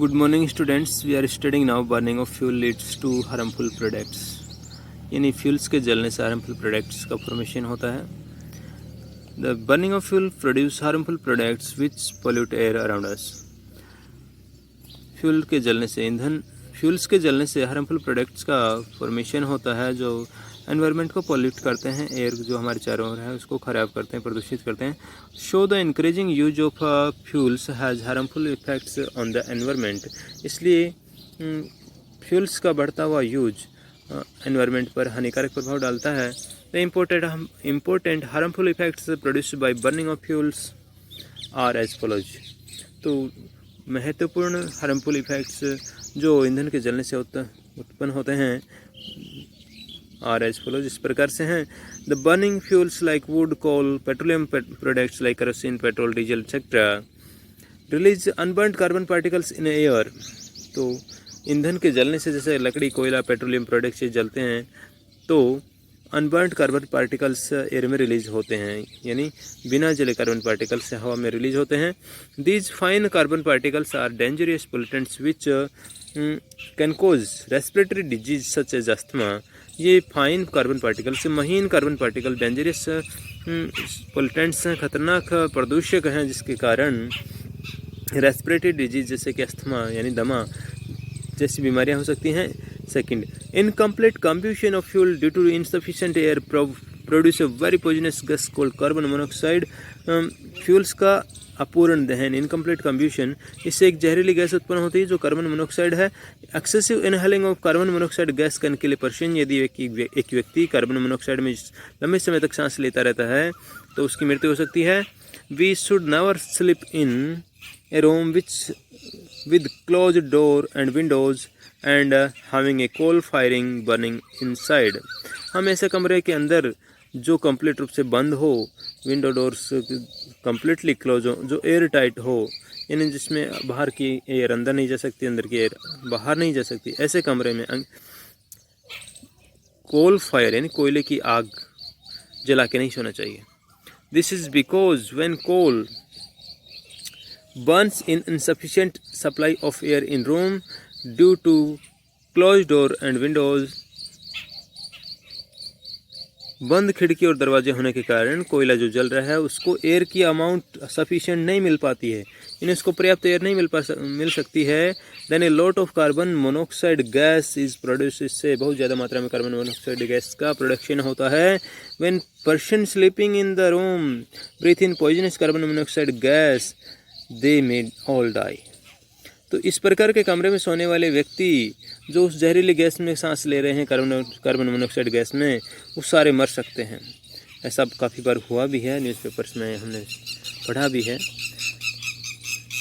Good morning students. We are studying now burning of fuel leads to harmful products. यानी fuels के जलने से harmful products का formation होता है. The burning of fuel produce harmful products which pollute air around us. Fuels के जलने से हार्मफुल प्रोडक्ट्स का फॉर्मेशन होता है जो एनवायरनमेंट को पॉल्यूट करते हैं. एयर जो हमारे चारों ओर है उसको ख़राब करते हैं, प्रदूषित करते हैं. Show the increasing use of fuels has harmful effects on the environment. इसलिए फ्यूल्स का बढ़ता हुआ यूज एनवायरनमेंट पर हानिकारक प्रभाव डालता है. The important harmful effects produced by burning of fuels are as follows. तो महत्वपूर्ण हार्मफुल इफेक्ट्स जो ईंधन के जलने से उत्पन्न होते हैं आर एज फॉलोज, इस प्रकार से हैं. The burning fuels like wood, coal, petroleum products like kerosene, petrol, diesel etcetera release unburned carbon particles in air. तो ईंधन के जलने से जैसे लकड़ी, कोयला, पेट्रोलियम प्रोडक्ट्स जलते हैं तो अनबर्न्ड कार्बन पार्टिकल्स एयर में रिलीज होते हैं, यानी बिना जले कार्बन पार्टिकल्स हवा में रिलीज होते हैं. These fine carbon particles are dangerous pollutants which can cause respiratory disease such as asthma. ये फाइन कार्बन पार्टिकल्स, महीन कार्बन पार्टिकल डेंजरियस पोल्यूटेंट्स हैं, खतरनाक प्रदूषक हैं जिसके कारण रेस्पिरेटरी डिजीज जैसे कि अस्थमा यानी दमा जैसी बीमारियां हो सकती हैं. Second, incomplete combustion of fuel due to insufficient air produce a very poisonous gas called carbon monoxide. Fuels का अपूर्ण दहन, इनकम्प्लीट कंबशन, इससे एक जहरीली गैस उत्पन्न होती है जो कार्बन मोनोऑक्साइड है. Excessive inhaling of carbon monoxide gas can kill a person. यदि एक व्यक्ति कार्बन मोनोऑक्साइड में लंबे समय तक सांस लेता रहता है तो उसकी मृत्यु हो सकती है. We should never sleep in a room with closed door and windows and having a coal firing burning inside. हम ऐसे कमरे के अंदर जो कंप्लीट रूप से बंद हो, विंडो डोर्स कम्प्लीटली क्लोज हो, जो एयर टाइट हो, यानी जिसमें बाहर की एयर अंदर नहीं जा सकती, अंदर की एयर बाहर नहीं जा सकती, ऐसे कमरे में कोल फायर यानी कोयले की आग जला के नहीं सोना चाहिए. This is because when coal burns in insufficient supply of air in room due to closed door and windows. बंद खिड़की और दरवाजे होने के कारण कोयला जो जल रहा है उसको एयर की अमाउंट सफिशिएंट नहीं मिल पाती है, यानी इसको पर्याप्त एयर नहीं मिल सकती है. Then a lot of carbon monoxide gas is produce. इससे बहुत ज़्यादा मात्रा में कार्बन मोनोऑक्साइड गैस का प्रोडक्शन होता है. When person sleeping in the room breathe in poisonous carbon monoxide gas they may all die. तो इस प्रकार के कमरे में सोने वाले व्यक्ति जो उस जहरीली गैस में सांस ले रहे हैं, कार्बन मोनोऑक्साइड गैस में, वो सारे मर सकते हैं. ऐसा काफ़ी बार हुआ भी है, न्यूज़पेपर्स में हमने पढ़ा भी है,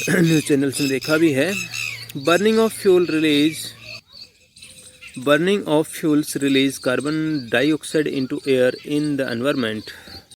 न्यूज़ चैनल्स में देखा भी है. Burning of fuels release carbon dioxide into air in the environment.